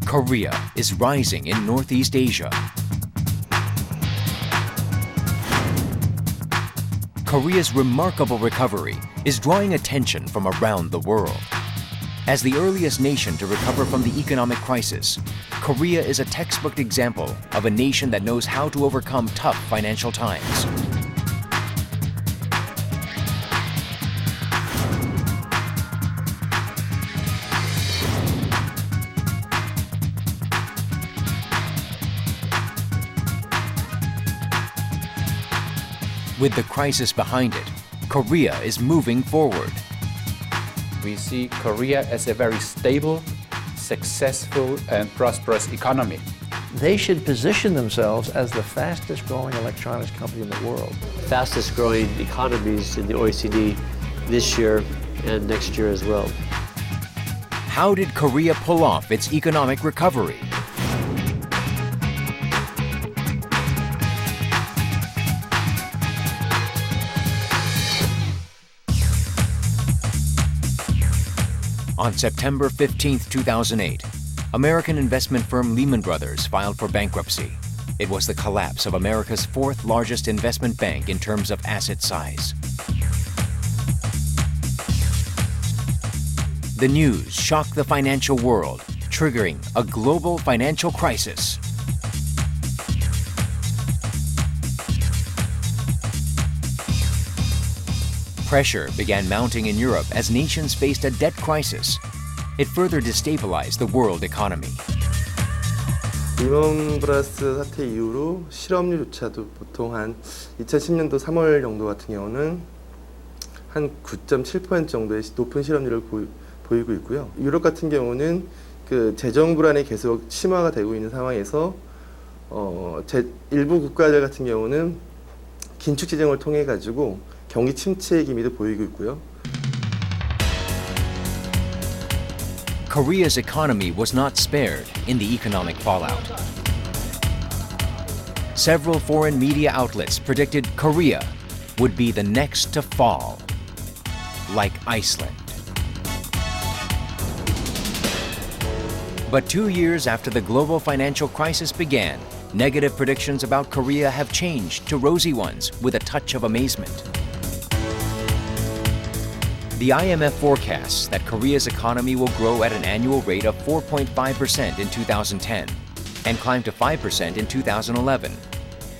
Korea is rising in Northeast Asia. Korea's remarkable recovery is drawing attention from around the world. As the earliest nation to recover from the economic crisis, Korea is a textbook example of a nation that knows how to overcome tough financial times. With the crisis behind it, Korea is moving forward. We see Korea as a very stable, successful, and prosperous economy. They should position themselves as the fastest growing electronics company in the world. Fastest growing economies in the OECD this year and next year as well. How did Korea pull off its economic recovery? On September 15, 2008, American investment firm Lehman Brothers filed for bankruptcy. It was the collapse of America's fourth largest investment bank in terms of asset size. The news shocked the financial world, triggering a global financial crisis. Pressure began mounting in Europe as nations faced a debt crisis. It further destabilized the world economy. 리먼 브라더스 사태 이후로 실업률조차도 보통 한 2010년도 3월 정도 같은 경우는 한 9.7% 정도의 높은 실업률을 보이고 있고요. 유럽 같은 경우는 그 재정 불안이 계속 심화가 되고 있는 상황에서 일부 국가들 같은 경우는 긴축 재정을 통해 가지고 경기 침체의 기미도 보이고 있고요. Korea's economy was not spared in the economic fallout. Several foreign media outlets predicted Korea would be the next to fall, like Iceland. But 2 years after the global financial crisis began, negative predictions about Korea have changed to rosy ones with a touch of amazement. The IMF forecasts that Korea's economy will grow at an annual rate of 4.5% in 2010 and climb to 5% in 2011.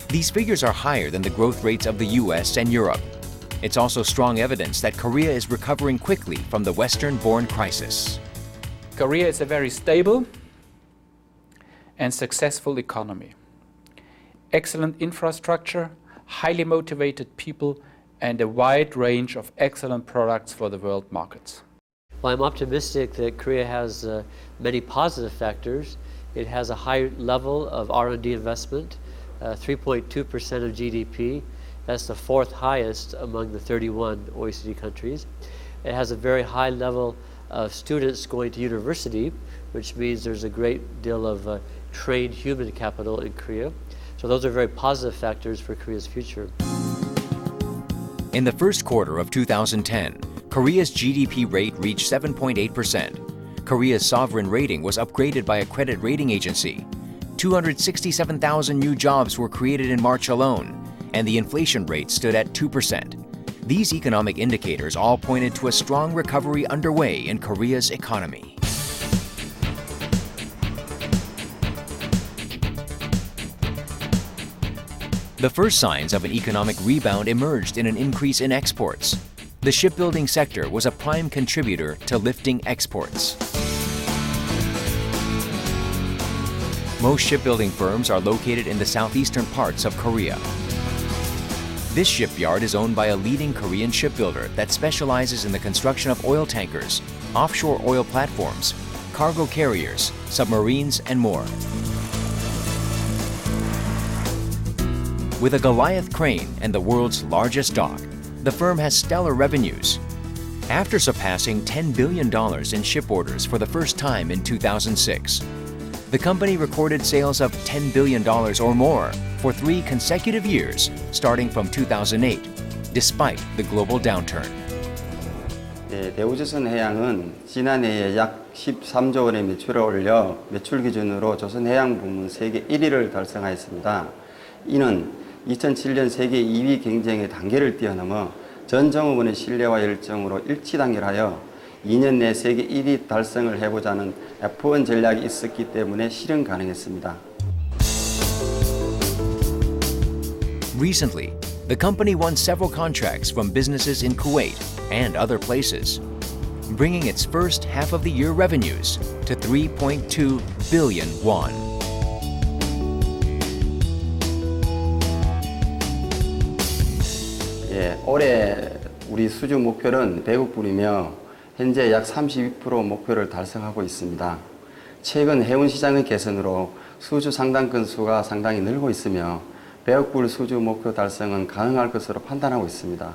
These figures are higher than the growth rates of the US and Europe. It's also strong evidence that Korea is recovering quickly from the Western-born crisis. Korea is a very stable and successful economy. Excellent infrastructure, highly motivated people, and a wide range of excellent products for the world markets. Well, I'm optimistic that Korea has many positive factors. It has a high level of R&D investment, 3.2% of GDP. That's the fourth highest among the 31 OECD countries. It has a very high level of students going to university, which means there's a great deal of trained human capital in Korea. So those are very positive factors for Korea's future. In the first quarter of 2010, Korea's GDP rate reached 7.8%. Korea's sovereign rating was upgraded by a credit rating agency. 267,000 new jobs were created in March alone, and the inflation rate stood at 2%. These economic indicators all pointed to a strong recovery underway in Korea's economy. The first signs of an economic rebound emerged in an increase in exports. The shipbuilding sector was a prime contributor to lifting exports. Most shipbuilding firms are located in the southeastern parts of Korea. This shipyard is owned by a leading Korean shipbuilder that specializes in the construction of oil tankers, offshore oil platforms, cargo carriers, submarines, and more. With a Goliath crane and the world's largest dock, the firm has stellar revenues. After surpassing $10 billion in ship orders for the first time in 2006, the company recorded sales of $10 billion or more for 3 consecutive years, starting from 2008, despite the global downturn. 대우조선해양은 지난해에 약 13조 원의 매출을 올려 매출 기준으로 조선해양 부문 세계 1위를 달성하였습니다. 이는 2007년 세계 2위 경쟁의 단계를 뛰어넘어 전 정부의 신뢰와 열정으로 일치단결하여 2년 내 세계 1위 달성을 해보자는 F1 전략이 있었기 때문에 실현 가능했습니다. Recently, the company won several contracts from businesses in Kuwait and other places, bringing its first half of the year revenues to 3.2 billion won. 올해 우리 수주 목표는 100억 불이며 현재 약 32% 목표를 달성하고 있습니다. 최근 해운 시장의 개선으로 수주 상당 건수가 상당히 늘고 있으며 100억 불 수주 목표 달성은 가능할 것으로 판단하고 있습니다.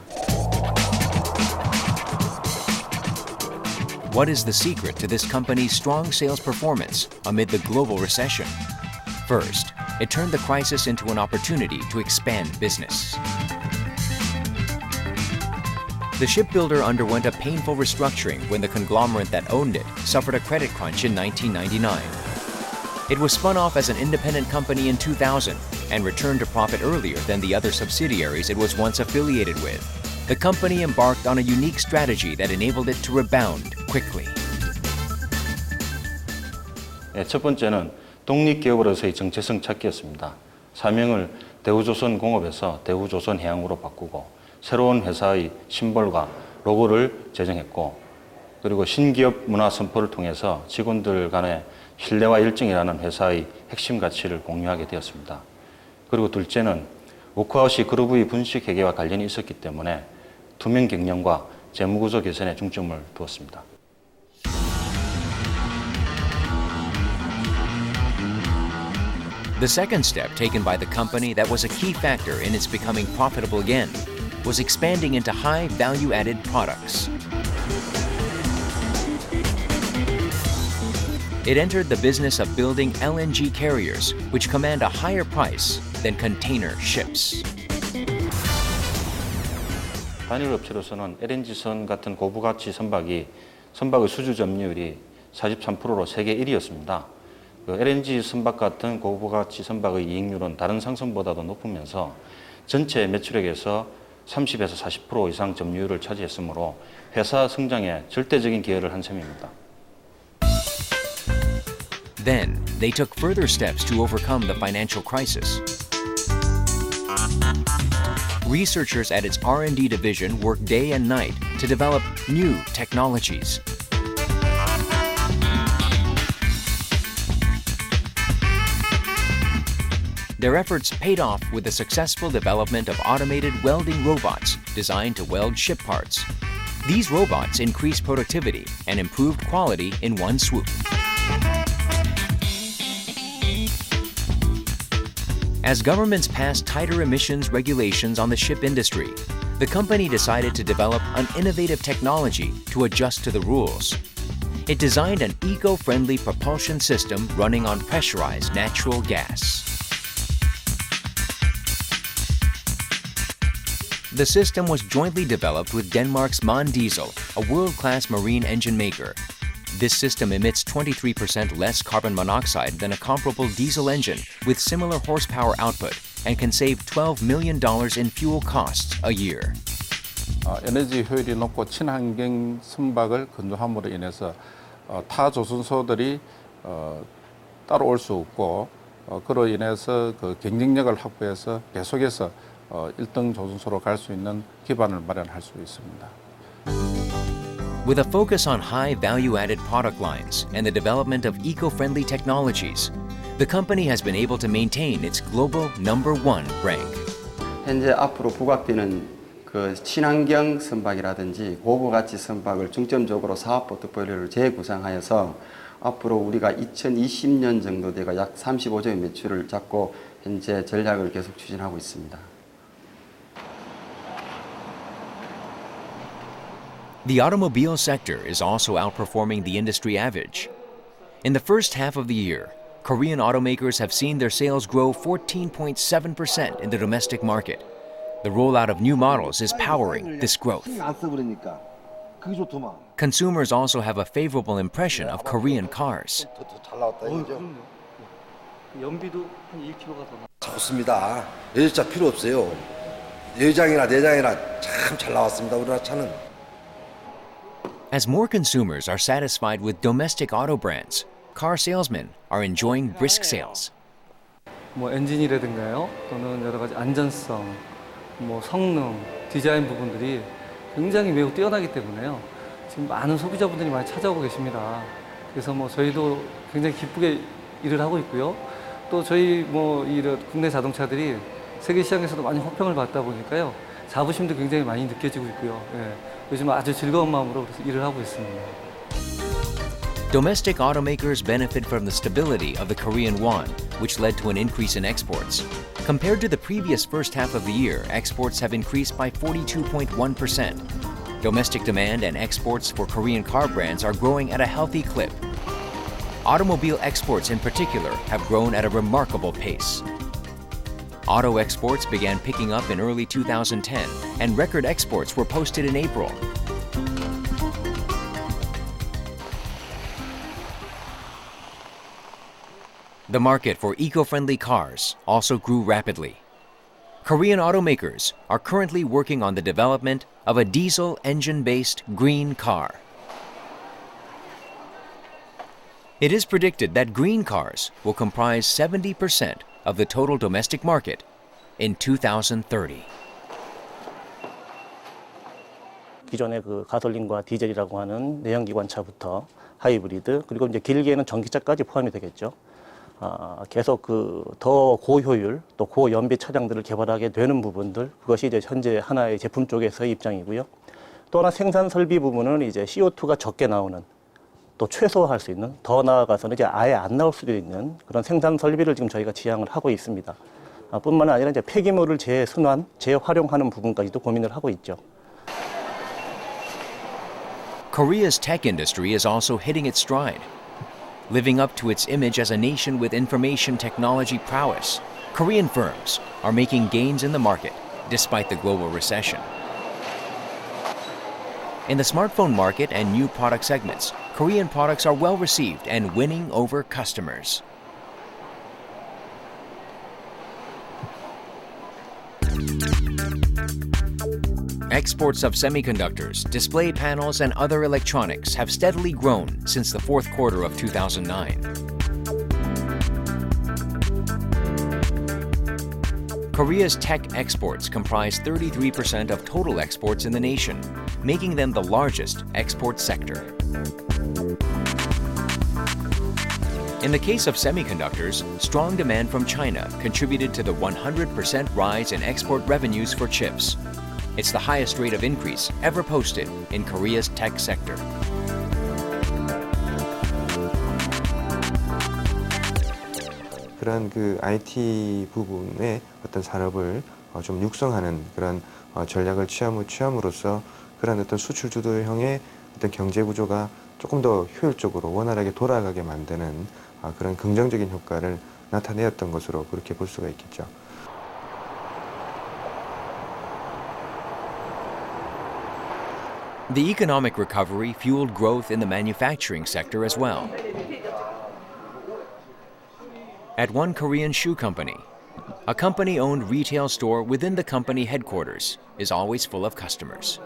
What is the secret to this company's strong sales performance amid the global recession? First, it turned the crisis into an opportunity to expand business. The shipbuilder underwent a painful restructuring when the conglomerate that owned it suffered a credit crunch in 1999. It was spun off as an independent company in 2000 and returned to profit earlier than the other subsidiaries it was once affiliated with. The company embarked on a unique strategy that enabled it to rebound quickly. 첫 번째는 독립기업으로서의 정체성 찾기였습니다. 사명을 대우조선공업에서 대우조선해양으로 바꾸고 새로운 회사의 심볼과 로고를 제정했고, 그리고 신기업 문화 선포를 통해서 직원들 간의 신뢰와 열정이라는 회사의 핵심 가치를 공유하게 되었습니다. 그리고 둘째는 워크아웃이 그룹의 분식 회계와 관련이 있었기 때문에 투명 경영과 재무구조 개선에 중점을 두었습니다. The second step taken by the company that was a key factor in its becoming profitable again was expanding into high value-added products. It entered the business of building LNG carriers, which command a higher price than container ships. 단일 업체로서는 LNG선 같은 고부가치 선박의 수주 점유율이 43%로 세계 1위였습니다. LNG 선박 같은 고부가치 선박의 이익률은 다른 상선보다도 높으면서 전체 매출액에서 30에서 40% 이상 점유율을 차지했으므로 회사 성장에 절대적인 기여를 한 셈입니다. Then, they took further steps to overcome the financial crisis. Researchers at its R&D division worked day and night to develop new technologies. Their efforts paid off with the successful development of automated welding robots designed to weld ship parts. These robots increased productivity and improved quality in one swoop. As governments passed tighter emissions regulations on the ship industry, the company decided to develop an innovative technology to adjust to the rules. It designed an eco-friendly propulsion system running on pressurized natural gas. The system was jointly developed with Denmark's MAN Diesel, a world-class marine engine maker. This system emits 23% less carbon monoxide than a comparable diesel engine with similar horsepower output and can save $12 million in fuel costs a year. 에너지 효율이 높고 친환경 선박을 건조함으로 인해서 타 조선소들이 따라올 수 없고 그로 인해서 그 경쟁력을 확보해서 계속해서 1등 조선소로 갈 수 있는 기반을 마련할 수 있습니다. With a focus on high value-added product lines and the development of eco-friendly technologies, the company has been able to maintain its global #1 rank. 현재 앞으로 부각되는 그 친환경 선박이라든지 고부가치 선박을 중점적으로 사업 포트폴리오를 재구상하여서 앞으로 우리가 2020년 정도 되가 약 35조의 매출을 잡고 현재 전략을 계속 추진하고 있습니다. The automobile sector is also outperforming the industry average. In the first half of the year, Korean automakers have seen their sales grow 14.7% in the domestic market. The rollout of new models is powering this growth. 그게 좋더만. Consumers also have a favorable impression of Korean cars. 잘 나왔다 이거죠. 연비도 한 1km가 더 좋습니다. 여자차 필요 없어요. 여장이나 내장이나 참 잘 나왔습니다. 우리나라 차는. As more consumers are satisfied with domestic auto brands, car salesmen are enjoying brisk sales. 뭐 엔진이라든가요, 또는 여러 가지 안전성, 뭐 성능, 디자인 부분들이 굉장히 매우 뛰어나기 때문에요. 지금 많은 소비자분들이 많이 찾아오고 계십니다. 그래서 뭐 저희도 굉장히 기쁘게 일을 하고 있고요. 또 저희 뭐 이런 국내 자동차들이 세계 시장에서도 많이 호평을 받다 보니까요. 자부심도 굉장히 많이 느껴지고 있고요. 예, 요즘 아주 즐거운 마음으로 그래서 일을 하고 있습니다. Domestic automakers benefit from the stability of the Korean won, which led to an increase in exports. Compared to the previous first half of the year, exports have increased by 42.1%. Domestic demand and exports for Korean car brands are growing at a healthy clip. Automobile exports in particular have grown at a remarkable pace. Auto exports began picking up in early 2010, and record exports were posted in April. The market for eco-friendly cars also grew rapidly. Korean automakers are currently working on the development of a diesel engine-based green car. It is predicted that green cars will comprise 70% of the total domestic market in 2030. 기존의 그 가솔린과 디젤이라고 하는 내연기관차부터 하이브리드, 그리고 이제 길게는 전기차까지 포함이 되겠죠. 계속 그 더 고효율 또 고연비 차량들을 개발하게 되는 부분들, 그것이 이제 현재 하나의 제품 쪽에서의 입장이고요. 또 하나 생산 설비 부분은 이제 CO2가 적게 나오는, 또 최소화할 수 있는, 더 나아가서는 이제 아예 안 나올 수도 있는 그런 생산 설비를 지금 저희가 지향을 하고 있습니다. 뿐만 아니라 이제 폐기물을 재순환, 재활용하는 부분까지도 고민을 하고 있죠. Korea's tech industry is also hitting its stride. Living up to its image as a nation with information technology prowess, Korean firms are making gains in the market despite the global recession. In the smartphone market and new product segments, Korean products are well received and winning over customers. Exports of semiconductors, display panels, and other electronics have steadily grown since the fourth quarter of 2009. Korea's tech exports comprise 33% of total exports in the nation, making them the largest export sector. In the case of semiconductors, strong demand from China contributed to the 100% rise in export revenues for chips. It's the highest rate of increase ever posted in Korea's tech sector. 그런 그 IT 부분의 어떤 산업을 좀 육성하는 그런 전략을 취함으로써 그런 어떤 수출 주도형의 어떤 경제 구조가 조금 더 효율적으로 원활하게 돌아가게 만드는 그런 긍정적인 효과를 나타내었던 것으로 그렇게 볼 수가 있겠죠. The economic recovery fueled growth in the manufacturing sector as well. At one Korean shoe company, a company-owned retail store within the company headquarters is always full of customers.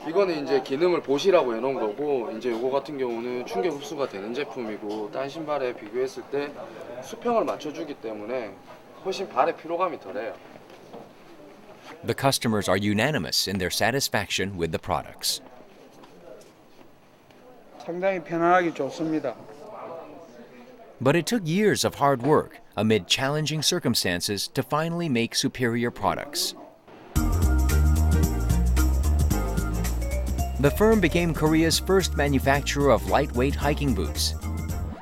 이거는 이제 기능을 보시라고 해놓은 거고, 이제 이거 같은 경우는 충격 흡수가 되는 제품이고, 딴 신발에 비교했을 때 수평을 맞춰주기 때문에 훨씬 발의 피로감이 덜해요. The customers are unanimous in their satisfaction with the products. 상당히 편안하기 좋습니다. But it took years of hard work amid challenging circumstances to finally make superior products. The firm became Korea's first manufacturer of lightweight hiking boots.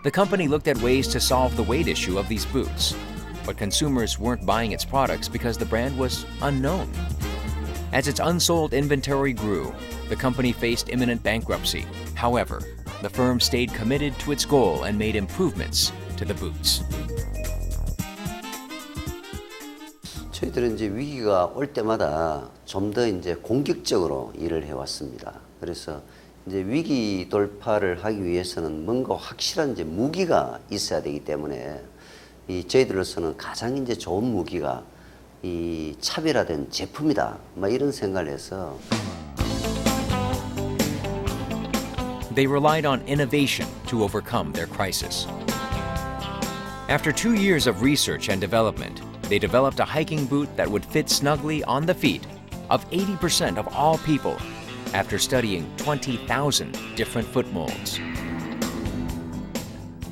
The company looked at ways to solve the weight issue of these boots, but consumers weren't buying its products because the brand was unknown. As its unsold inventory grew, the company faced imminent bankruptcy. However, the firm stayed committed to its goal and made improvements to the boots. 저희들은 이제 위기가 올 때마다 좀 더 이제 공격적으로 일을 해왔습니다. 그래서 이제 위기 돌파를 하기 위해서는 뭔가 확실한 이제 무기가 있어야 되기 때문에 저희들로서는 가장 이제 좋은 무기가 이 차별화된 제품이다. 막 이런 생각을 해서. They relied on innovation to overcome their crisis. After 2 years of research and development, they developed a hiking boot that would fit snugly on the feet of 80% of all people after studying 20,000 different foot molds.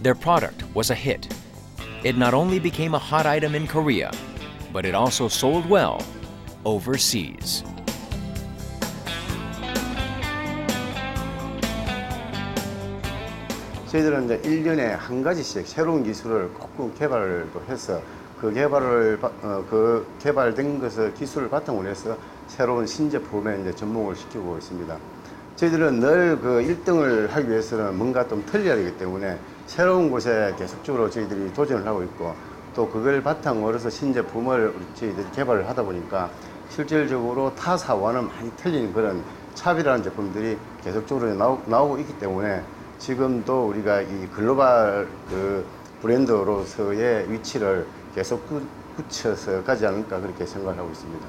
Their product was a hit. It not only became a hot item in Korea, but it also sold well overseas. 저희들은 이제 1년에 한 가지씩 새로운 기술을 꼭 개발도 해서 그 개발된 것을 기술을 바탕으로 해서 새로운 신제품에 이제 접목을 시키고 있습니다. 저희들은 늘 그 1등을 하기 위해서는 뭔가 좀 틀려야 되기 때문에 새로운 곳에 계속적으로 저희들이 도전을 하고 있고 또 그걸 바탕으로 해서 신제품을 저희들이 개발을 하다 보니까 실질적으로 타 사와는 많이 틀린 그런 차별화된 제품들이 계속적으로 나오고 있기 때문에 지금도 우리가 이 글로벌 그 브랜드로서의 위치를 계속 굳혀서 가지 않을까 그렇게 생각을 하고 있습니다.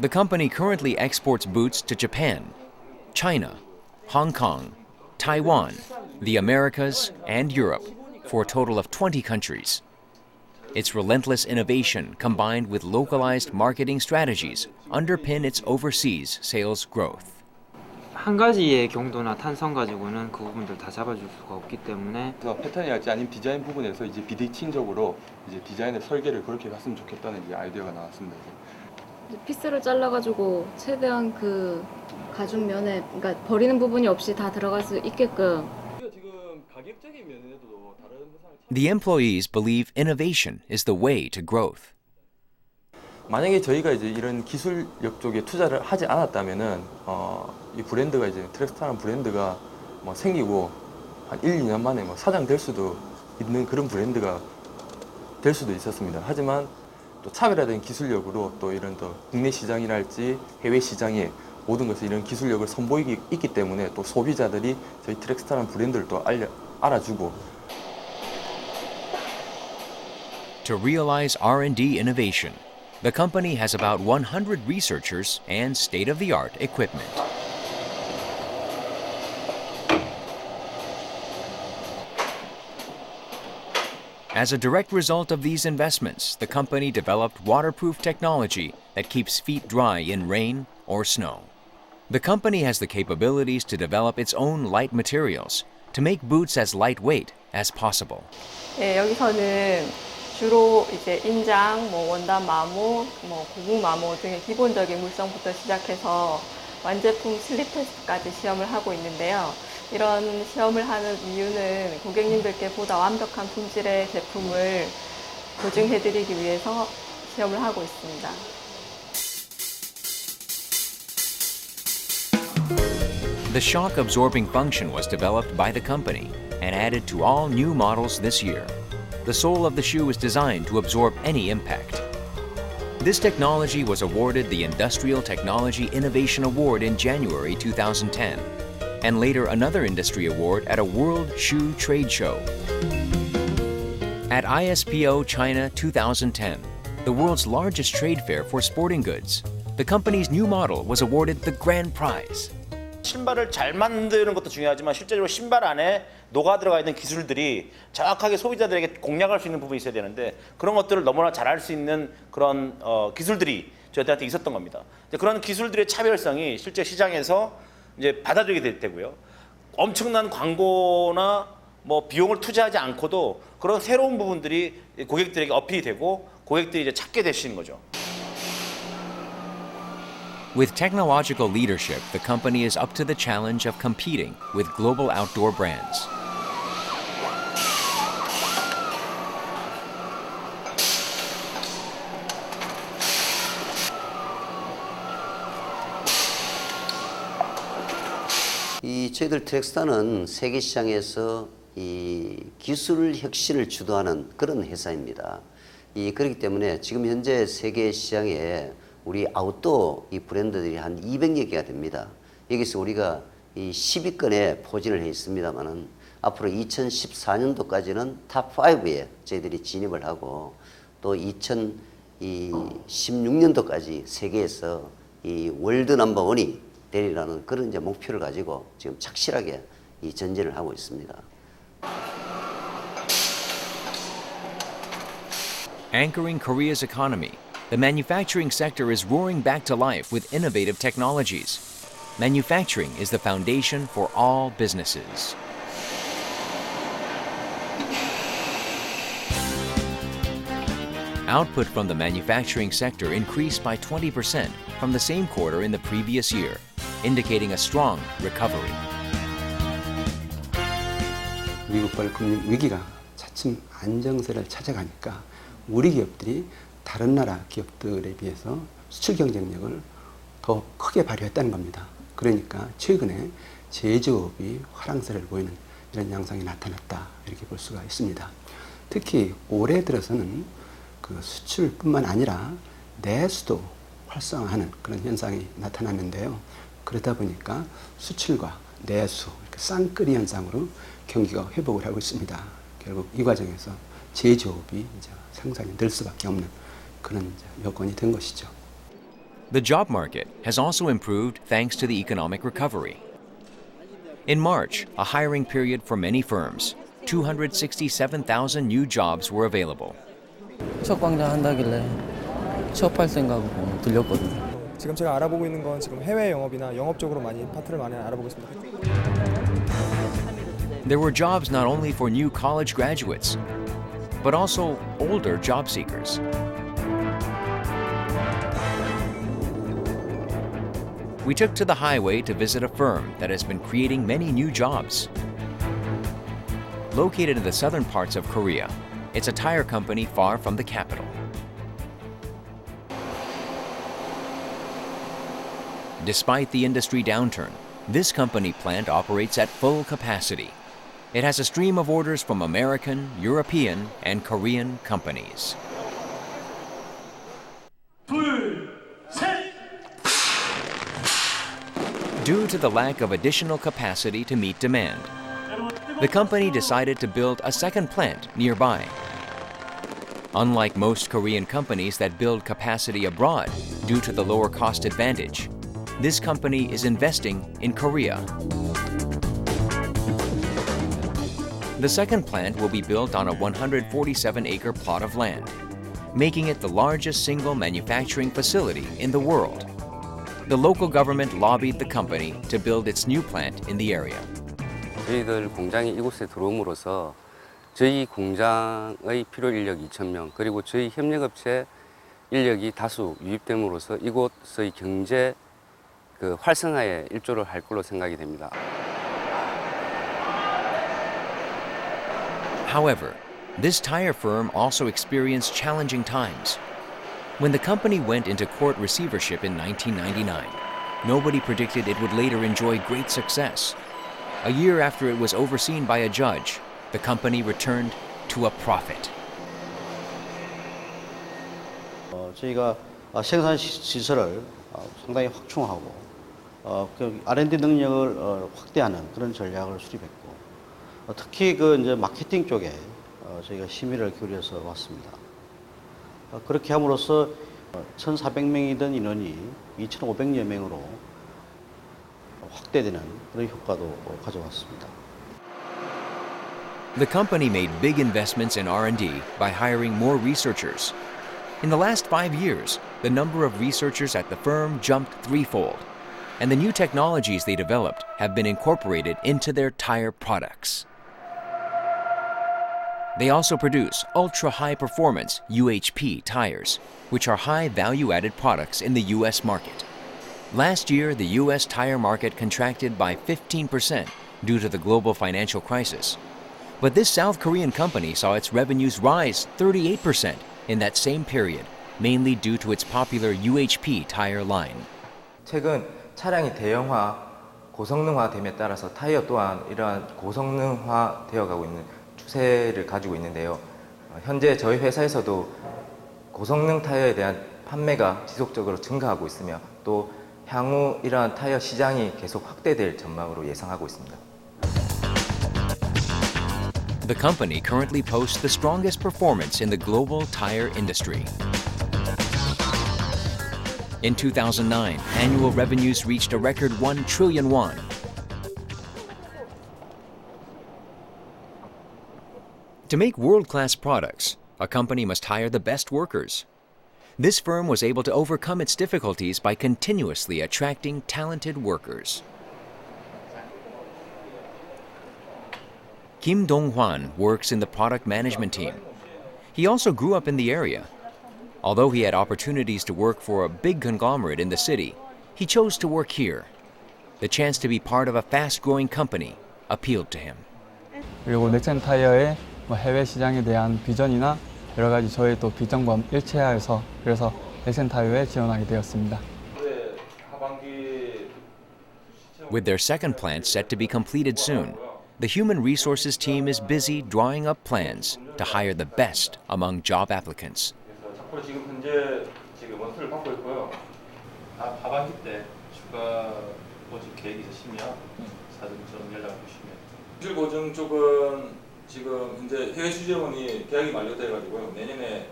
The company currently exports boots to Japan, China, Hong Kong, Taiwan, the Americas, and Europe for a total of 20 countries. Its relentless innovation combined with localized marketing strategies underpin its overseas sales growth. 한 가지의 경도나 탄성 가지고는 그 부분들 다 잡아줄 수가 없기 때문에 패턴이랄지 아니면 디자인 부분에서 이제 비대칭적으로 이제 디자인의 설계를 그렇게 갔으면 좋겠다는 이제 아이디어가 나왔습니다. 피스를 잘라가지고 최대한 그 가죽 면에 그러니까 버리는 부분이 없이 다 들어갈 수 있게끔. 지금 가격적인 면에도 다른 회사를 The employees believe innovation is the way to growth. 만약에 저희가 이제 이런 기술력 쪽에 투자를 하지 않았다면은 이 브랜드가 이제 트랙스타라는 브랜드가 뭐 생기고 한 1, 2년 만에 뭐 사장될 수도 있는 그런 브랜드가 될 수도 있었습니다. 하지만 또 차별화된 기술력으로 또 이런 또 국내 시장이랄지 해외 시장에 모든 것을 이런 기술력을 선보이기 있기 때문에 또 소비자들이 저희 트랙스타라는 브랜드를 또 알아주고. To realize R&D innovation, the company has about 100 researchers and state-of-the-art equipment. As a direct result of these investments, the company developed waterproof technology that keeps feet dry in rain or snow. The company has the capabilities to develop its own light materials to make boots as lightweight as possible. 네, 여기서는 주로 이제 인장, 원단 마모, 고무 마모 등의 기본적인 물성부터 시작해서 완제품 슬립 테스트까지 시험을 하고 있는데요. 이런 시험을 하는 이유는 고객님들께 보다 완벽한 품질의 제품을 보증해드리기 위해서 시험을 하고 있습니다. The shock-absorbing function was developed by the company and added to all new models this year. The sole of the shoe is designed to absorb any impact. This technology was awarded the Industrial Technology Innovation Award in January 2010, and later another industry award at a World Shoe Trade Show. At ISPO China 2010, the world's largest trade fair for sporting goods, the company's new model was awarded the grand prize. 신발을 잘 만드는 것도 중요하지만 실제로 신발 안에 녹아 들어가 있는 기술들이 정확하게 소비자들에게 공략할 수 있는 부분이 있어야 되는데 그런 것들을 너무나 잘할 수 있는 그런 기술들이 저희들한테 있었던 겁니다. 그런 기술들의 차별성이 실제 시장에서 이제 받아들이게 되고요. 엄청난 광고나 비용을 투자하지 않고도 그런 새로운 부분들이 고객들에게 어필이 되고 고객들이 이제 찾게 되시는 거죠. With technological leadership, the company is up to the challenge of competing with global outdoor brands. 저희들 트랙스타는 세계 시장에서 이 기술 혁신을 주도하는 그런 회사입니다. 그렇기 때문에 지금 현재 세계 시장에 우리 아웃도어 이 브랜드들이 한 200여 개가 됩니다. 여기서 우리가 이 10위권에 포진을 해 있습니다만은 앞으로 2014년도까지는 탑5에 저희들이 진입을 하고 또 2016년도까지 세계에서 이 월드 넘버원이 되리라는 그런 이제 목표를 가지고 지금 착실하게 이 전진을 하고 있습니다. Anchoring Korea's economy, the manufacturing sector is roaring back to life with innovative technologies. Manufacturing is the foundation for all businesses. Output from the manufacturing sector increased by 20% from the same quarter in the previous year, indicating a strong recovery. 미국발 금융 위기가 차츰 안정세를 찾아가니까 우리 기업들이 다른 나라 기업들에 비해서 수출 경쟁력을 더 크게 발휘했다는 겁니다. 그러니까 최근에 제조업이 화랑세를 보이는 이런 양상이 나타났다 이렇게 볼 수가 있습니다. 특히 올해 들어서는 그 수출뿐만 아니라 내수도 활성화하는 그런 현상이 나타났는데요. 그러다 보니까 수출과 내수 이렇게 쌍끌이 현상으로 경기가 회복을 하고 있습니다. 결국 이 과정에서 제조업이 이제 생산이 늘 수밖에 없는 그런 여건이 된 것이죠. The job market has also improved thanks to the economic recovery. In March, a hiring period for many firms, 267,000 new jobs were available. 첫 광장 한다길래 취업할 생각으로 들렸거든요. 지금 제가 알아보고 있는 건 지금 해외 영업이나 영업 쪽으로 파트를 많이 알아보고 있습니다. There were jobs not only for new college graduates, but also older job seekers. We took to the highway to visit a firm that has been creating many new jobs. Located in the southern parts of Korea, it's a tire company far from the capital. Despite the industry downturn, this company plant operates at full capacity. It has a stream of orders from American, European, and Korean companies. Due to the lack of additional capacity to meet demand, the company decided to build a second plant nearby. Unlike most Korean companies that build capacity abroad due to the lower cost advantage, this company is investing in Korea. The second plant will be built on a 147-acre plot of land, making it the largest single manufacturing facility in the world. The local government lobbied the company to build its new plant in the area. 저희들 공장이 이곳에 들어옴으로써 저희 공장의 필요 인력 2,000명 그리고 저희 협력업체 인력이 다수 유입됨으로써 이곳의 경제 활성화에 일조를 할 걸로 생각이 됩니다. However, this tire firm also experienced challenging times. When the company went into court receivership in 1999, nobody predicted it would later enjoy great success. A year after it was overseen by a judge, the company returned to a profit. 저희가 생산 시설을 상당히 확충하고 그 R&D 능력을 확대하는 그런 전략을 수립했고 특히 이제 마케팅 쪽에 저희가 심의를 기울여서 왔습니다. 그렇게 함으로써 1,400명이던 인원이 2,500여 명으로 확대되는 그런 효과도 가져왔습니다. The company made big investments in R&D by hiring more researchers. In the last 5 years, the number of researchers at the firm jumped threefold, and the new technologies they developed have been incorporated into their tire products. They also produce ultra-high performance UHP tires, which are high value-added products in the U.S. market. Last year, the U.S. tire market contracted by 15% due to the global financial crisis. But this South Korean company saw its revenues rise 38% in that same period, mainly due to its popular UHP tire line. 최근 차량이 대형화, 고성능화됨에 따라서 타이어 또한 이러한 고성능화되어 가고 있는 추세를 가지고 있는데요. 현재 저희 회사에서도 고성능 타이어에 대한 판매가 지속적으로 증가하고 있으며 또 향후 이러한 타이어 시장이 계속 확대될 전망으로 예상하고 있습니다. The company currently posts the strongest performance in the global tire industry. In 2009, annual revenues reached a record 1 trillion won. To make world-class products, a company must hire the best workers. This firm was able to overcome its difficulties by continuously attracting talented workers. Kim Dong-hwan works in the product management team. He also grew up in the area. Although he had opportunities to work for a big conglomerate in the city, he chose to work here. The chance to be part of a fast-growing company appealed to him. 그리고 넥센 타이어의 해외 시장에 대한 비전이나 여러 가지 저의 또 비전과 일치하여서 그래서 넥센 타이어에 지원하게 되었습니다. With their second plant set to be completed soon, the human resources team is busy drawing up plans to hire the best among job applicants. 앞으로 지금 현재 원서를 받고 있고요. 하반기 때 추가 모집 계획이 있으시면 사전 좀 연락을 주시면. 기술 보증 쪽은 지금 현재 해외 수재원이 계약이 만료돼 가지고요. 내년에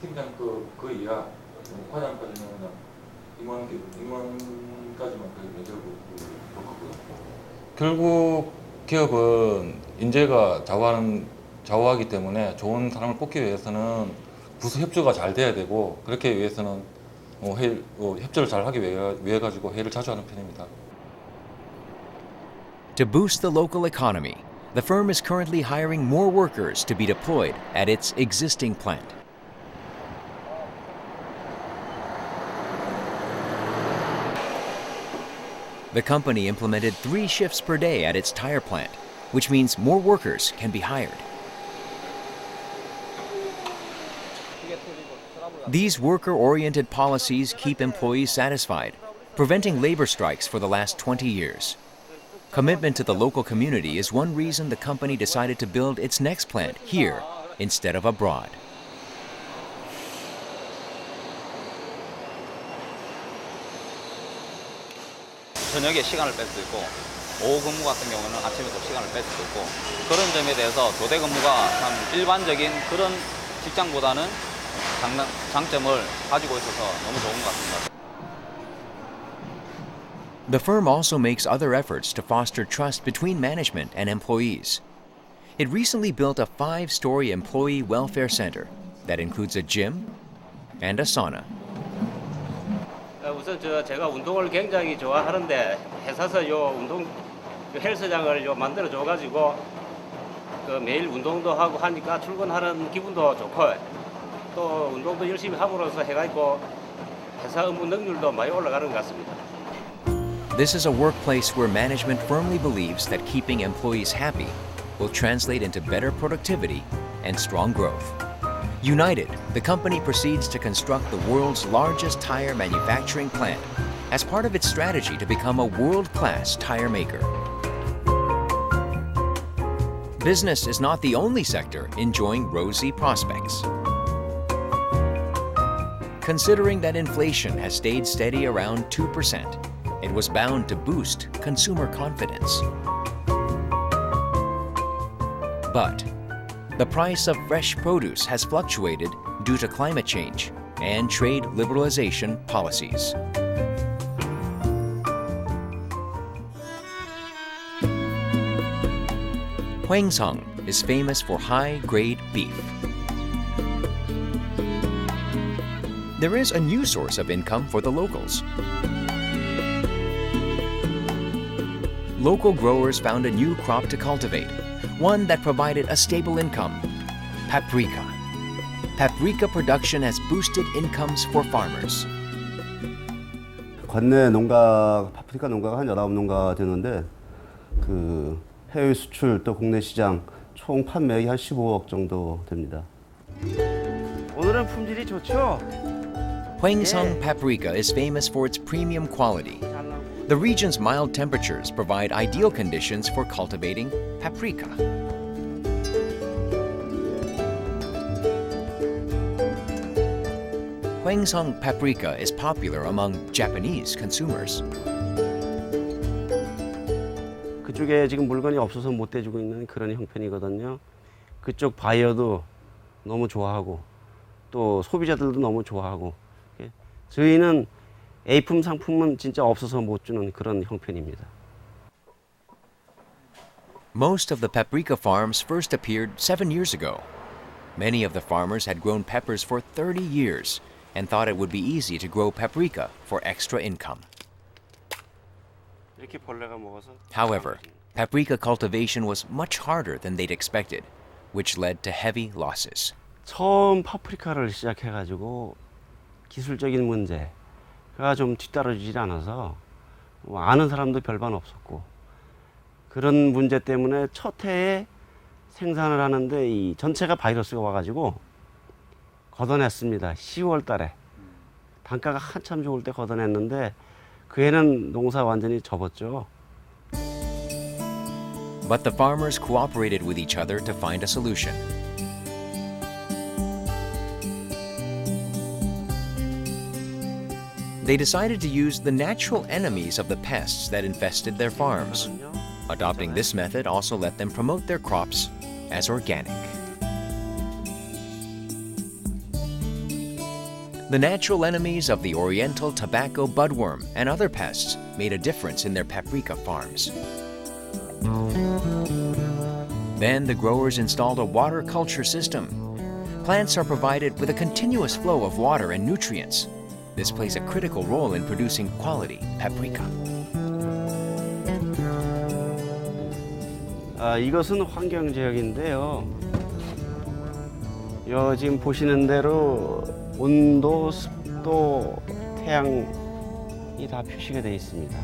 팀장 그 이하 과장까지는 임원까지만 거의 매겨고 그렇고요. 결국 기업은 인재가 좌우하기 때문에 좋은 사람을 뽑기 위해서는 부서 협조가 잘 돼야 되고 그렇게 위해서는 협조를 잘 하기 위해 가지고 회의를 자주 하는 편입니다. To boost the local economy, the firm is currently hiring more workers to be deployed at its existing plant. The company implemented 3 shifts per day at its tire plant, which means more workers can be hired. These worker-oriented policies keep employees satisfied, preventing labor strikes for the last 20 years. Commitment to the local community is one reason the company decided to build its next plant here instead of abroad. 저녁에 시간을 뺄 수 있고 오후 근무 같은 경우는 아침에도 시간을 뺄 수 있고 그런 점에 대해서 교대 근무가 참 일반적인 그런 직장보다는 장점을 가지고 있어서 너무 좋은 것 같습니다. The firm also makes other efforts to foster trust between management and employees. It recently built a 5-story employee welfare center that includes a gym and a sauna. 우선 제가 운동을 굉장히 좋아하는데 회사에서 요 운동 헬스장을 만들어 줘 가지고 매일 운동도 하고 하니까 출근하는 기분도 좋고 또 운동도 열심히 함으로써 해가지고 회사 업무 능률도 많이 올라가는 것 같습니다. This is a workplace where management firmly believes that keeping employees happy will translate into better productivity and strong growth. United, the company proceeds to construct the world's largest tire manufacturing plant as part of its strategy to become a world-class tire maker. Business is not the only sector enjoying rosy prospects. Considering that inflation has stayed steady around 2%, it was bound to boost consumer confidence. But the price of fresh produce has fluctuated due to climate change and trade liberalization policies. Hwaengsung is famous for high-grade beef. There is a new source of income for the locals. Local growers found a new crop to cultivate, one that provided a stable income: paprika. Paprika production has boosted incomes for farmers. 관내 농가, 파프리카 농가가 한 19농가 되는데 그 해외 수출 또 국내 시장 총 판매액이 한 15억 정도 됩니다. 오늘은 품질이 좋죠? Hwaengsung paprika is famous for its premium quality. The region's mild temperatures provide ideal conditions for cultivating paprika. Hwaengsung paprika is popular among Japanese consumers. 그쪽에 지금 물건이 없어서 못 대주고 있는 그런 형편이거든요. 그쪽 바이어도 너무 좋아하고 또 소비자들도 너무 좋아하고 저희는 A품 상품은 진짜 없어서 못 주는 그런 형편입니다. Most of the paprika farms first appeared 7 years ago. Many of the farmers had grown peppers for 30 years and thought it would be easy to grow paprika for extra income. 이렇게 벌레가 먹어서 However, paprika cultivation was much harder than they'd expected, which led to heavy losses. 처음 파프리카를 시작해가지고 기술적인 문제가 좀 뒤따라주질 않아서 아는 사람도 별반 없었고 그런 문제 때문에 첫 해에 생산을 하는데 이 전체가 바이러스가 와가지고 걷어냈습니다. 10월 달에 단가가 한참 좋을 때 걷어냈는데 그 해는 농사 완전히 접었죠. But the farmers cooperated with each other to find a solution. They decided to use the natural enemies of the pests that infested their farms. Adopting this method also let them promote their crops as organic. The natural enemies of the Oriental tobacco budworm and other pests made a difference in their paprika farms. Then the growers installed a water culture system. Plants are provided with a continuous flow of water and nutrients. This plays a critical role in producing quality paprika. 이것은 환경제약인데요. 지금 보시는 대로 온도, 습도, 태양이 다 표시가 되어 있습니다.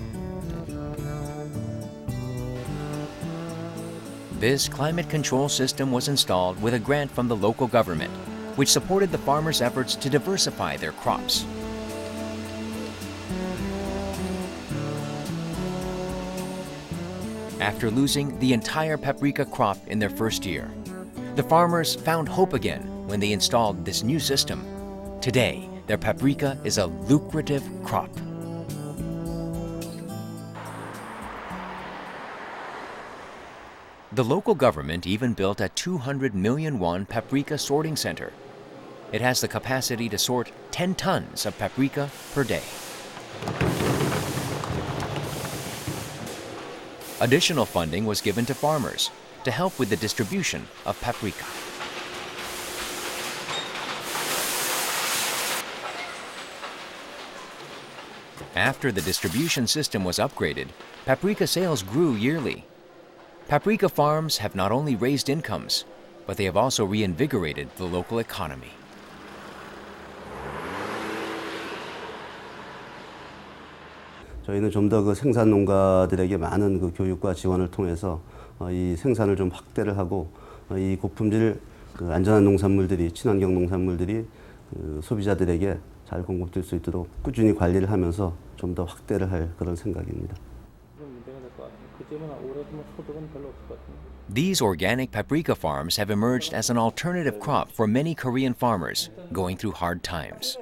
This climate control system was installed with a grant from the local government, which supported the farmers' efforts to diversify their crops. After losing the entire paprika crop in their first year, the farmers found hope again when they installed this new system. Today, their paprika is a lucrative crop. The local government even built a 200 million won paprika sorting center. It has the capacity to sort 10 tons of paprika per day. Additional funding was given to farmers to help with the distribution of paprika. After the distribution system was upgraded, paprika sales grew yearly. Paprika farms have not only raised incomes, but they have also reinvigorated the local economy. 저희는 좀 더 그 생산 농가들에게 많은 그 교육과 지원을 통해서 이 생산을 좀 확대를 하고 이 고품질 그 안전한 농산물들이 친환경 농산물들이 그 소비자들에게 잘 공급될 수 있도록 꾸준히 관리를 하면서 좀 더 확대를 할 그런 생각입니다. These organic paprika farms have emerged as an alternative crop for many Korean farmers going through hard times.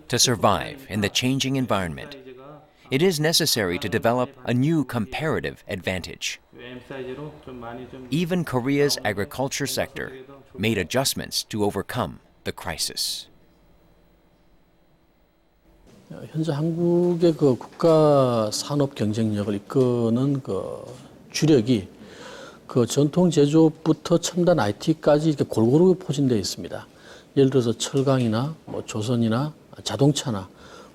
To survive in the changing environment, it is necessary to develop a new comparative advantage. Even Korea's agriculture sector made adjustments to overcome the crisis. 현재 한국의 그 국가 산업 경쟁력을 이끄는 그 주력이 그 전통 제조업부터 첨단 IT까지 이렇게 골고루 포진되어 있습니다. 예를 들어서 철강이나 뭐 조선이나 자동차나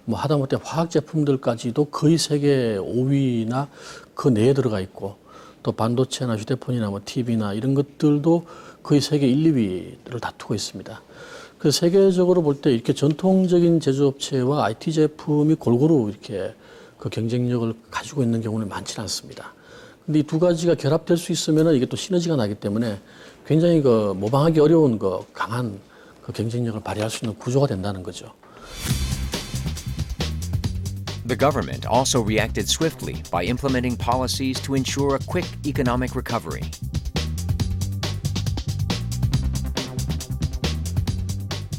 뭐 하다못해 화학 제품들까지도 거의 세계 5위나 그 내에 들어가 있고 또 반도체나 휴대폰이나 뭐 TV나 이런 것들도 거의 세계 1, 2위를 다투고 있습니다. 그 세계적으로 볼 때 이렇게 전통적인 제조업체와 IT 제품이 골고루 이렇게 그 경쟁력을 가지고 있는 경우는 많지는 않습니다. 근데 이 두 가지가 결합될 수 있으면 이게 또 시너지가 나기 때문에 굉장히 그 모방하기 어려운 그 강한 그 경쟁력을 발휘할 수 있는 구조가 된다는 거죠. The government also reacted swiftly by implementing policies to ensure a quick economic recovery.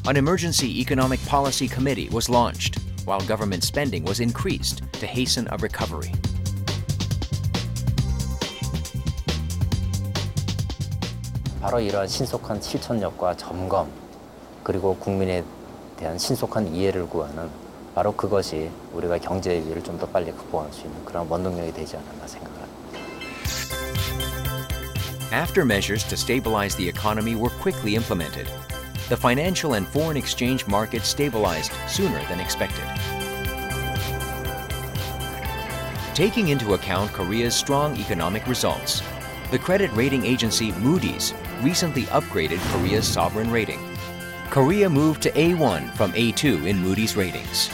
An emergency economic policy committee was launched, while government spending was increased to hasten a recovery. 바로 이러한 신속한 실천력과 점검, 그리고 국민에 대한 신속한 이해를 구하는 바로 그것이 우리가 경제 위기를 좀 더 빨리 극복할 수 있는 그런 원동력이 되지 않았나 생각합니다. After measures to stabilize the economy were quickly implemented, the financial and foreign exchange markets stabilized sooner than expected. Taking into account Korea's strong economic results, the credit rating agency Moody's recently upgraded Korea's sovereign rating. Korea moved to A1 from A2 in Moody's ratings.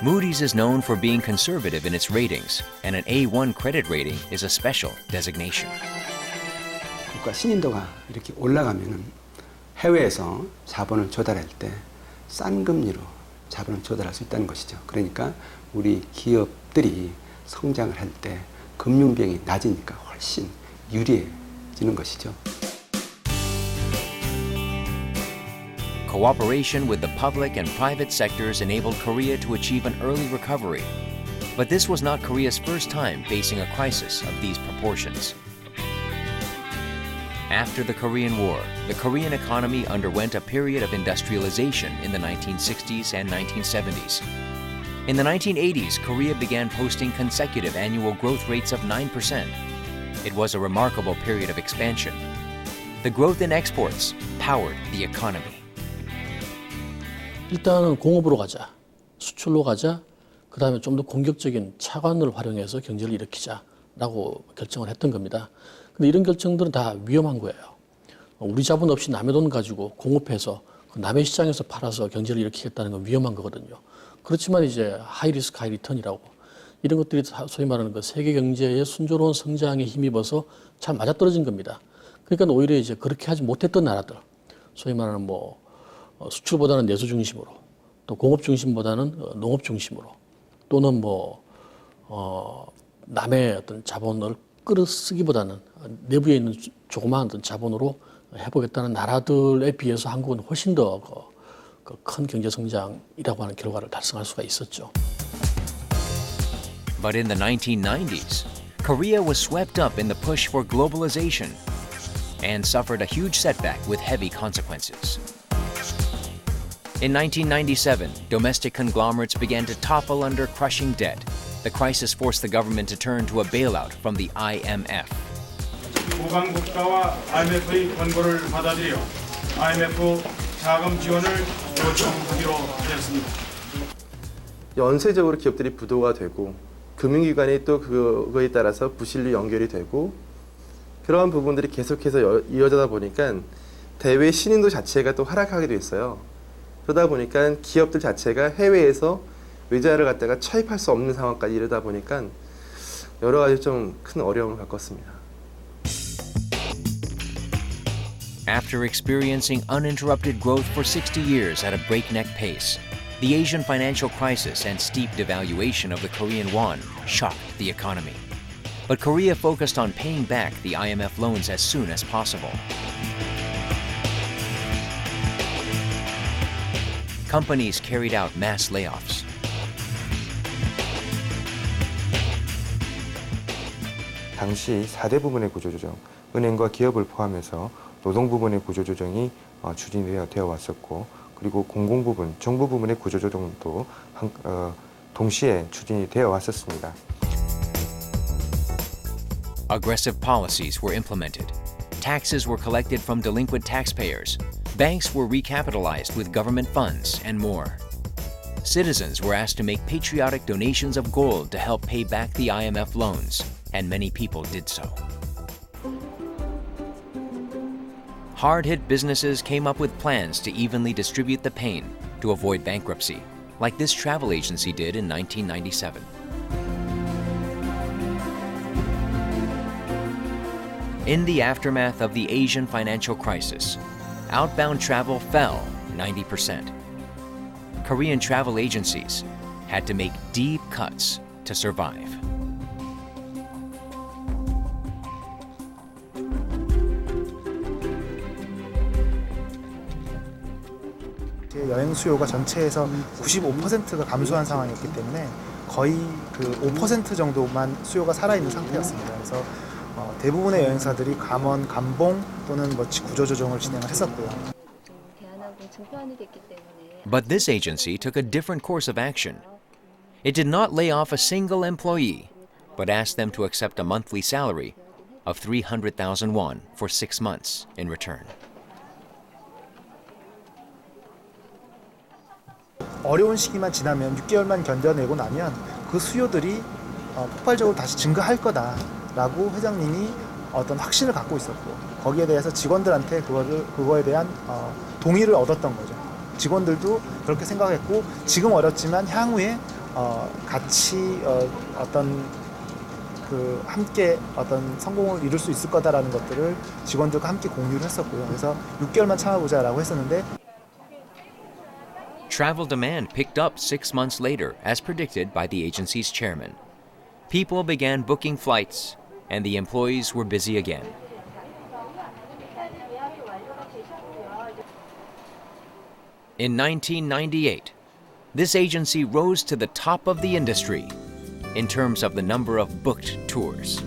Moody's is known for being conservative in its ratings, and an A1 credit rating is a special designation. 국가 신인도가 이렇게 올라가면은 해외에서 자본을 조달할 때 싼 금리로 자본을 조달할 수 있다는 것이죠. 그러니까 우리 기업들이 성장을 할 때 금융 비용이 낮으니까 훨씬 유리해지는 것이죠. Cooperation with the public and private sectors enabled Korea to achieve an early recovery. But this was not Korea's first time facing a crisis of these proportions. After the Korean War, the Korean economy underwent a period of industrialization in the 1960s and 1970s. In the 1980s, Korea began posting consecutive annual growth rates of 9%. It was a remarkable period of expansion. The growth in exports powered the economy. 일단은 공업으로 가자, 수출로 가자, 그 다음에 좀 더 공격적인 차관을 활용해서 경제를 일으키자라고 결정을 했던 겁니다. 근데 이런 결정들은 다 위험한 거예요. 우리 자본 없이 남의 돈 가지고 공업해서 남의 시장에서 팔아서 경제를 일으키겠다는 건 위험한 거거든요. 그렇지만 이제 하이 리스크 하이 리턴이라고 이런 것들이 소위 말하는 그 세계 경제의 순조로운 성장에 힘입어서 잘 맞아떨어진 겁니다. 그러니까 오히려 이제 그렇게 하지 못했던 나라들, 소위 말하는 수출보다는 내수 중심으로, 또 공업 중심보다는 농업 중심으로, 또는 남의 어떤 자본을 끌어쓰기보다는 내부에 있는 조그마한 어떤 자본으로 해보겠다는 나라들에 비해서 한국은 훨씬 더 큰 경제 성장이라고 하는 결과를 달성할 수가 있었죠. But in the 1990s, Korea was swept up in the push for globalization and suffered a huge setback with heavy consequences. In 1997, domestic conglomerates began to topple under crushing debt. The crisis forced the government to turn to a bailout from the IMF. 후방 국가와 IMF의 권고를 받아들여 IMF 자금 지원을 요청하기로 하였습니다. 연쇄적으로 기업들이 부도가 되고 금융기관이 또 그거에 따라서 부실로 연결이 되고 그러한 부분들이 계속해서 이어지다 보니까 대외 신인도 자체가 또 하락하게 됐어요. 그러다 보니까 기업들 자체가 해외에서 외자를 갖다가 차입할 수 없는 상황까지 이르다 보니까 여러 가지 좀 큰 어려움을 겪었습니다. After experiencing uninterrupted growth for 60 years at a breakneck pace, the Asian financial crisis and steep devaluation of the Korean won shocked the economy. But Korea focused on paying back the IMF loans as soon as possible. Companies carried out mass layoffs. 당시 4대 부분의 구조조정, 은행과 기업을 포함해서 노동 부분의 구조조정이 추진되어 왔었고, 그리고 공공 부분, 정부 부분의 구조조정도 동시에 추진이 되어 왔었습니다. Aggressive policies were implemented. Taxes were collected from delinquent taxpayers. Banks were recapitalized with government funds and more. Citizens were asked to make patriotic donations of gold to help pay back the IMF loans, and many people did so. Hard-hit businesses came up with plans to evenly distribute the pain to avoid bankruptcy, like this travel agency did in 1997. In the aftermath of the Asian financial crisis, outbound travel fell 90%. Korean travel agencies had to make deep cuts to survive. 여행 수요가 전체에서 95%가 감소한 상황이었기 때문에 거의 그 5% 정도만 수요가 살아있는 상태였습니다. 그래서 대부분의 여행사들이 감원, 감봉 또는 뭐 구조조정을 진행을 했었고요. But this agency took a different course of action. It did not lay off a single employee, but asked them to accept a monthly salary of 300,000 won for 6 months in return. 어려운 시기만 지나면 6개월만 견뎌내고 나면 그 수요들이 폭발적으로 다시 증가할 거다라고 회장님이 어떤 확신을 갖고 있었고 거기에 대해서 직원들한테 그거에 대한 동의를 얻었던 거죠. 직원들도 그렇게 생각했고 지금 어렵지만 향후에 같이 어떤 그 함께 어떤 성공을 이룰 수 있을 거다라는 것들을 직원들과 함께 공유를 했었고요. 그래서 6개월만 참아보자라고 했었는데 Travel demand picked up 6 months later, as predicted by the agency's chairman. People began booking flights, and the employees were busy again. In 1998, this agency rose to the top of the industry in terms of the number of booked tours.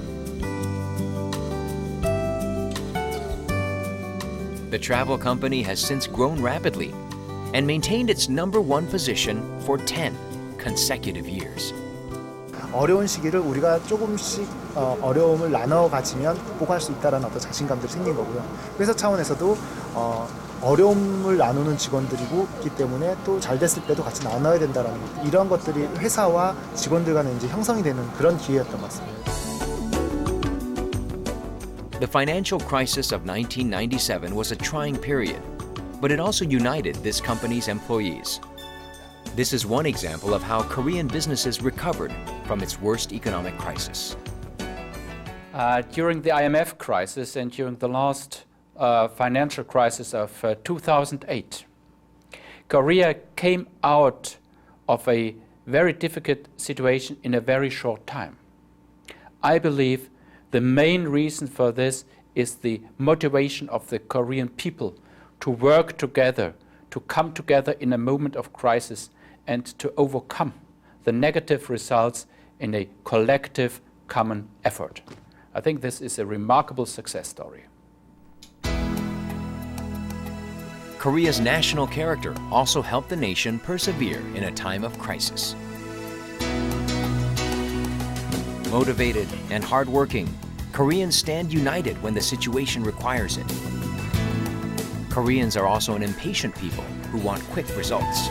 The travel company has since grown rapidly and maintained its #1 position for 10 consecutive years. 어려운 시기를 우리가 조금씩 어려움을 나눠 가지면 극복할 수 있다라는 어떤 자신감들이 생긴 거고요. 회사 차원에서도 어려움을 나누는 직원들이기 때문에 또 잘 됐을 때도 같이 나눠야 된다라는 것, 이런 것들이 회사와 직원들 간에 이제 형성이 되는 그런 기회였던 것 같습니다. The financial crisis of 1997 was a trying period, but it also united this company's employees. This is one example of how Korean businesses recovered from its worst economic crisis. During the IMF crisis and during the last financial crisis of 2008, Korea came out of a very difficult situation in a very short time. I believe the main reason for this is the motivation of the Korean people to work together, to come together in a moment of crisis and to overcome the negative results in a collective common effort. I think this is a remarkable success story. Korea's national character also helped the nation persevere in a time of crisis. Motivated and hardworking, Koreans stand united when the situation requires it. Koreans are also an impatient people who want quick results.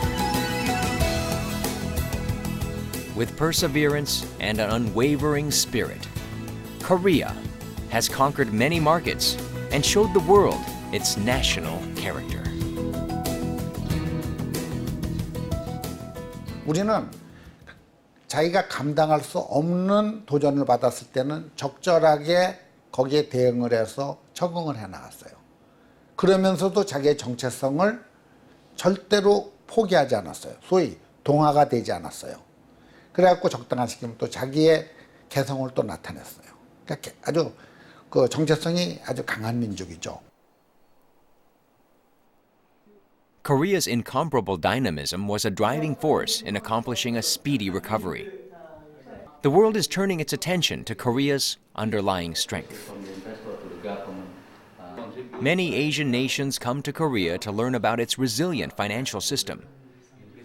With perseverance and an unwavering spirit, Korea has conquered many markets and showed the world its national character. 우리는 자기가 감당할 수 없는 도전을 받았을 때는 적절하게 거기에 대응을 해서 적응을 해 나갔어요. 그러면서도 자기의 정체성을 절대로 포기하지 않았어요. 소위 동화가 되지 않았어요. 그래갖고 적당한 시기면 또 자기의 개성을 또 나타냈어요. 그러니까 아주 그 정체성이 아주 강한 민족이죠. Korea's incomparable dynamism was a driving force in accomplishing a speedy recovery. The world is turning its attention to Korea's underlying strength. Many Asian nations come to Korea to learn about its resilient financial system.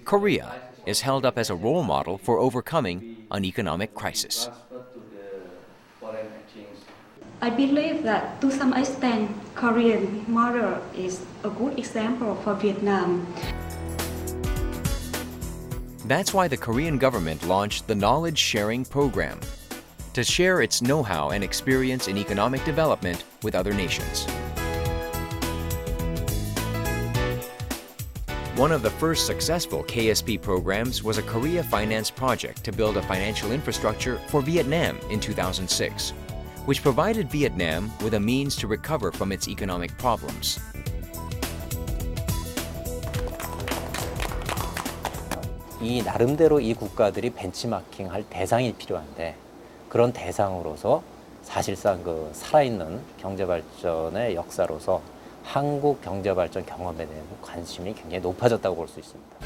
Korea is held up as a role model for overcoming an economic crisis. I believe that to some extent, Korean model is a good example for Vietnam. That's why the Korean government launched the Knowledge Sharing Program to share its know-how and experience in economic development with other nations. One of the first successful KSP programs was a Korea finance project to build a financial infrastructure for Vietnam in 2006, which provided Vietnam with a means to recover from its economic problems. 이 나름대로 이 국가들이 벤치마킹할 대상이 필요한데 그런 대상으로서 사실상 그 살아있는 경제 발전의 역사로서 한국 경제 발전 경험에 대한 관심이 굉장히 높아졌다고 볼 수 있습니다.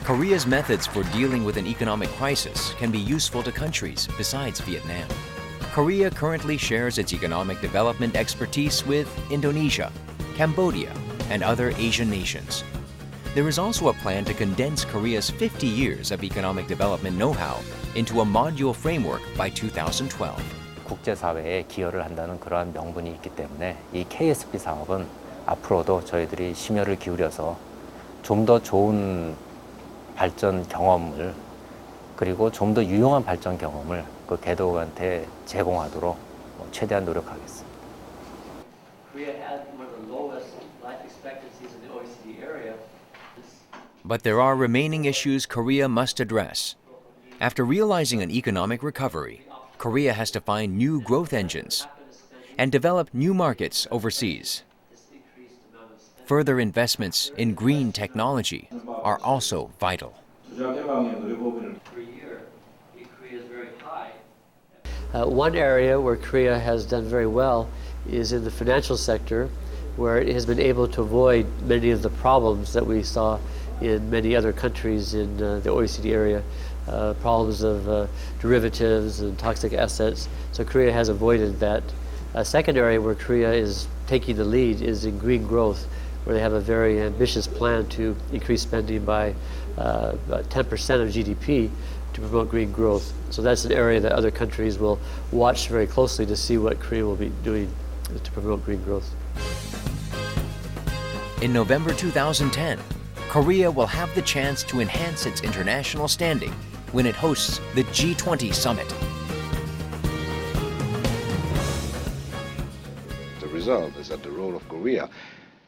Korea's methods for dealing with an economic crisis can be useful to countries besides Vietnam. Korea currently shares its economic development expertise with Indonesia, Cambodia, and other Asian nations. There is also a plan to condense Korea's 50 years of economic development know-how into a module framework by 2012. 국제사회에 기여를 한다는 그러한 명분이 있기 때문에 이 KSP 사업은 앞으로도 저희들이 심혈을 기울여서 좀 더 좋은 발전 경험을 그리고 좀 더 유용한 발전 경험을 그 개도국한테 제공하도록 최대한 노력하겠습니다. Korea had one of the lowest life expectancies in the OECD area. But there are remaining issues Korea must address. After realizing an economic recovery, Korea has to find new growth engines and develop new markets overseas. Further investments in green technology are also vital. One area where Korea has done very well is in the financial sector, where it has been able to avoid many of the problems that we saw in many other countries in the OECD area, problems of derivatives and toxic assets. So Korea has avoided that. A second area where Korea is taking the lead is in green growth, where they have a very ambitious plan to increase spending by 10% of GDP to promote green growth. So that's an area that other countries will watch very closely to see what Korea will be doing to promote green growth. In November 2010, Korea will have the chance to enhance its international standing when it hosts the G20 summit. The result is that the role of Korea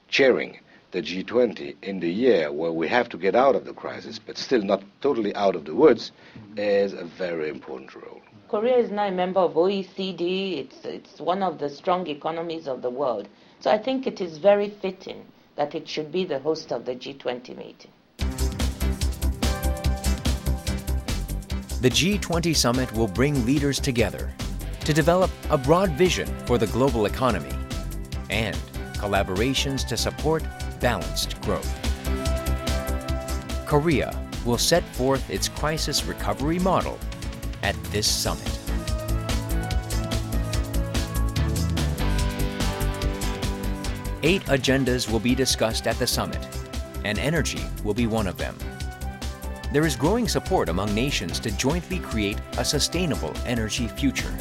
chairing the G20 in the year where we have to get out of the crisis, but still not totally out of the woods, is a very important role. Korea is now a member of OECD. It's one of the strong economies of the world. So I think it is very fitting that it should be the host of the G20 meeting. The G20 summit will bring leaders together to develop a broad vision for the global economy and collaborations to support balanced growth. Korea will set forth its crisis recovery model at this summit. Eight agendas will be discussed at the summit, and energy will be one of them. There is growing support among nations to jointly create a sustainable energy future.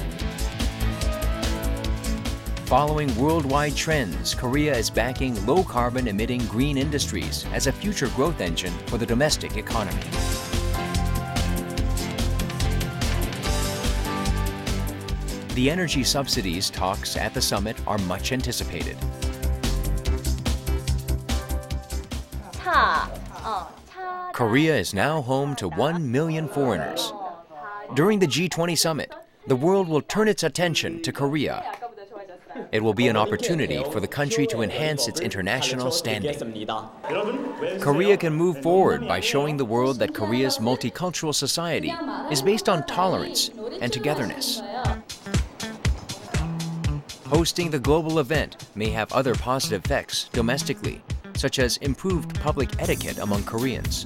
Following worldwide trends, Korea is backing low-carbon emitting green industries as a future growth engine for the domestic economy. The energy subsidies talks at the summit are much anticipated. Korea is now home to 1 million foreigners. During the G20 summit, the world will turn its attention to Korea. It will be an opportunity for the country to enhance its international standing. Korea can move forward by showing the world that Korea's multicultural society is based on tolerance and togetherness. Hosting the global event may have other positive effects domestically, such as improved public etiquette among Koreans.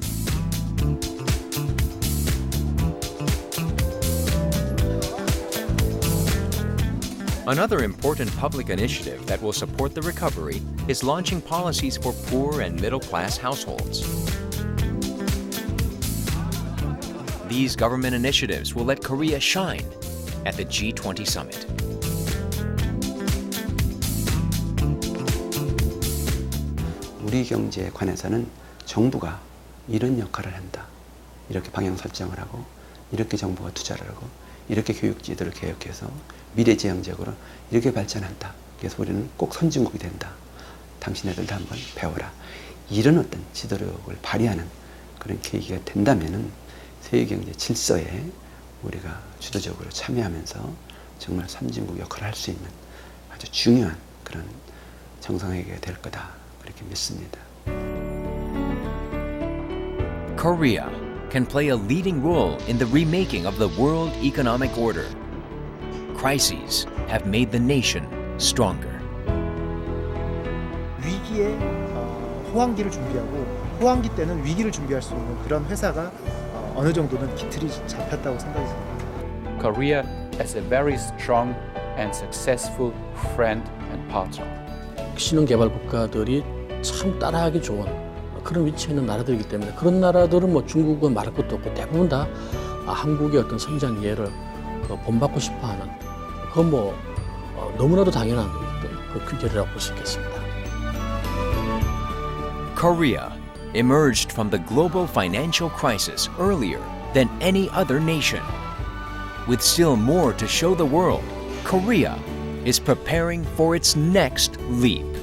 Another important public initiative that will support the recovery is launching policies for poor and middle-class households. These government initiatives will let Korea shine at the G20 summit. 우리 경제에 관해서는 정부가 이런 역할을 한다. 이렇게 방향 설정을 하고 이렇게 정부가 투자를 하고 이렇게 교육지들을 개혁해서 미래지향적으로 이렇게 발전한다. 그래서 우리는 꼭 선진국이 된다. 당신네들도 한번 배워라. 이런 어떤 지도력을 발휘하는 그런 계기가 된다면은 세계경제 질서에 우리가 주도적으로 참여하면서 정말 선진국 역할을 할 수 있는 아주 중요한 그런 정상회의가 될 거다. 그렇게 믿습니다. Korea can play a leading role in the remaking of the world economic order. Crises have made the nation stronger. 위기 시기에 호황기를 준비하고 호황기 때는 위기를 준비할 수 있는 그런 회사가 어느 정도는 기틀이 잡혔다고 생각이 듭니다. Korea as a very strong and successful friend and partner. 신흥개발 국가들이 참 따라하기 좋은 그런 위치에 있는 나라들이기 때문에 그런 나라들은 뭐 중국은 말할 것도 없고 대부분 다 한국의 어떤 성장 예를 본받고 싶어하는 그건 뭐 너무나도 당연한 그 규결이라고 볼 수 있겠습니다. Korea emerged from the global financial crisis earlier than any other nation. With still more to show the world, Korea is preparing for its next leap.